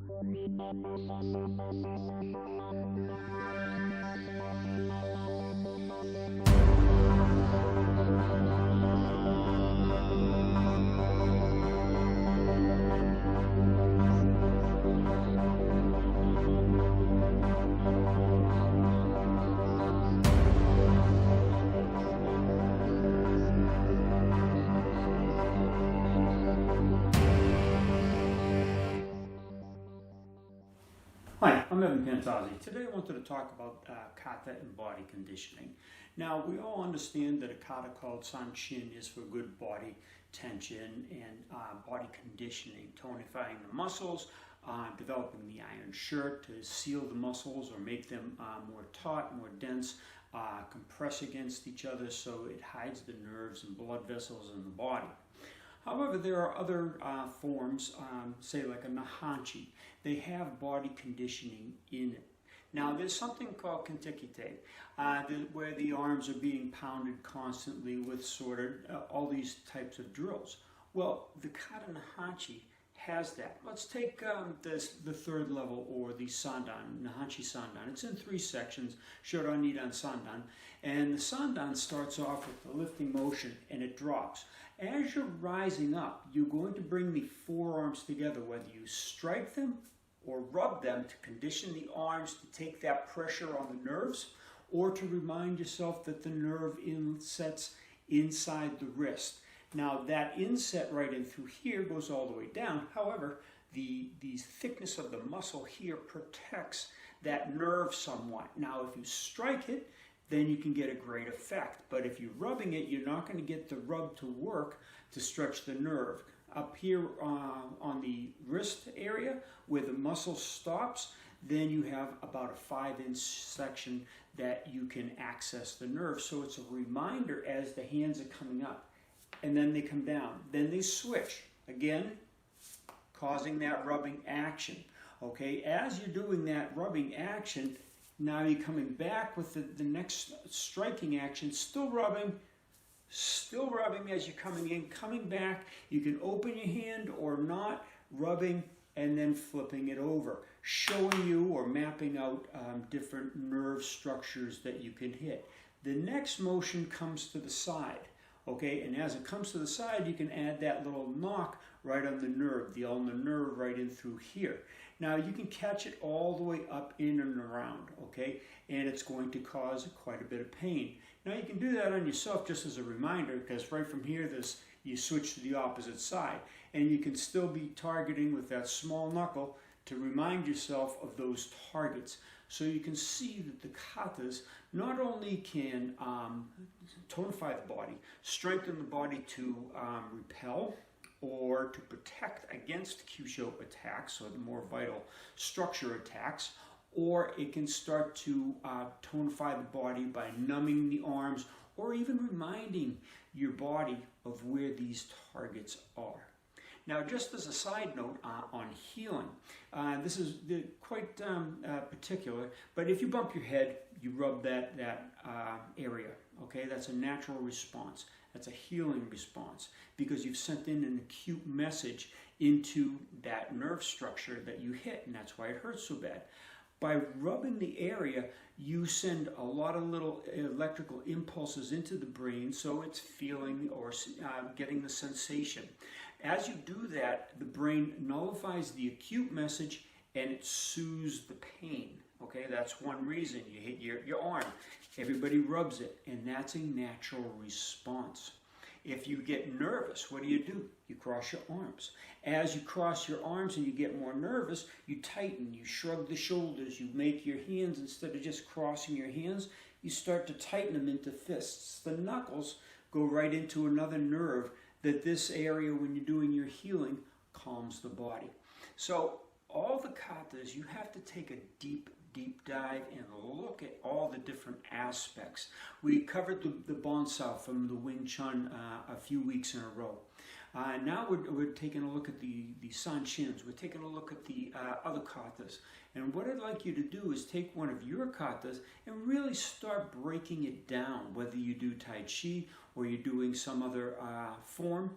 Hi, I'm Pantazi. Today I wanted to talk about Kata and body conditioning. Now, we all understand that a Kata called Sanshin is for good body tension and body conditioning, tonifying the muscles, developing the iron shirt to seal the muscles or make them more taut, more dense, compress against each other so it hides the nerves and blood vessels in the body. However, there are other forms, say like a nahanchi. They have body conditioning in it. Now, there's something called kentekite, where the arms are being pounded constantly with sort of all these types of drills. Well, the kata nahanchi has that. Let's take the third level, or the sandan, nahanchi sandan. It's in 3 sections, shodan, nidan, sandan. And the sandan starts off with the lifting motion and it drops. As you're rising up, you're going to bring the forearms together, whether you strike them or rub them to condition the arms to take that pressure on the nerves, or to remind yourself that the nerve insets inside the wrist. Now, that inset right in through here goes all the way down. However, the thickness of the muscle here protects that nerve somewhat. Now, if you strike it, then you can get a great effect. But if you're rubbing it, you're not going to get the rub to work to stretch the nerve. Up here on the wrist area where the muscle stops, then you have about a 5-inch section that you can access the nerve. So it's a reminder as the hands are coming up, and then they come down. Then they switch, again, causing that rubbing action. Okay, as you're doing that rubbing action, now you're coming back with the next striking action, still rubbing as you're coming in, coming back. You can open your hand or not, rubbing and then flipping it over, showing you or mapping out different nerve structures that you can hit. The next motion comes to the side. Okay, and as it comes to the side, you can add that little knock right on the nerve, the ulnar nerve right in through here. Now, you can catch it all the way up in and around, okay, and it's going to cause quite a bit of pain. Now, you can do that on yourself just as a reminder, because right from here, you switch to the opposite side, and you can still be targeting with that small knuckle to remind yourself of those targets. So you can see that the katas not only can tonify the body, strengthen the body to repel or to protect against Kyusho attacks, or the more vital structure attacks, or it can start to tonify the body by numbing the arms or even reminding your body of where these targets are. Now, just as a side note on healing, this is quite particular, but if you bump your head, you rub that area, okay? That's a natural response. That's a healing response, because you've sent in an acute message into that nerve structure that you hit, and that's why it hurts so bad. By rubbing the area, you send a lot of little electrical impulses into the brain, so it's feeling or getting the sensation. As you do that, the brain nullifies the acute message and it soothes the pain. Okay, that's one reason you hit your arm. Everybody rubs it, and that's a natural response. If you get nervous, what do? You cross your arms. As you cross your arms and you get more nervous, you tighten, you shrug the shoulders, you make your hands, instead of just crossing your hands, you start to tighten them into fists. The knuckles go right into another nerve that this area, when you're doing your healing, calms the body. So all the katas, you have to take a deep dive and look at all the different aspects. We covered the bonsai from the Wing Chun a few weeks in a row. Now we're taking a look at the sanshins. We're taking a look at the other katas. And what I'd like you to do is take one of your katas and really start breaking it down, whether you do Tai Chi or you're doing some other form.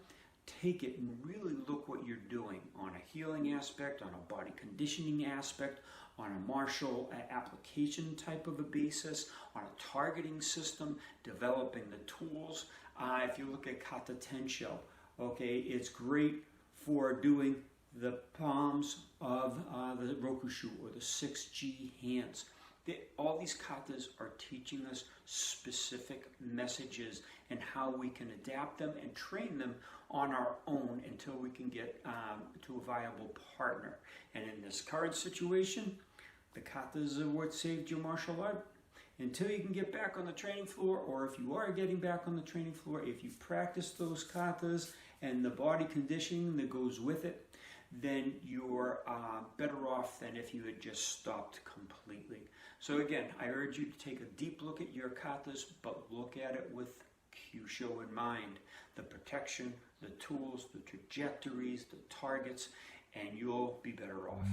take it and really look what you're doing on a healing aspect, on a body conditioning aspect, on a martial application type of a basis, on a targeting system, developing the tools. If you look at Kata Tensho, okay, it's great for doing the palms of the Rokushu or the 6G hands. All these katas are teaching us specific messages and how we can adapt them and train them on our own until we can get to a viable partner. And in this current situation, the katas are what saved your martial art. Until you can get back on the training floor, or if you are getting back on the training floor, if you practice those katas and the body conditioning that goes with it, then you're better off than if you had just stopped completely. So again, I urge you to take a deep look at your katas, but look at it with Kyusho in mind. The protection, the tools, the trajectories, the targets, and you'll be better off.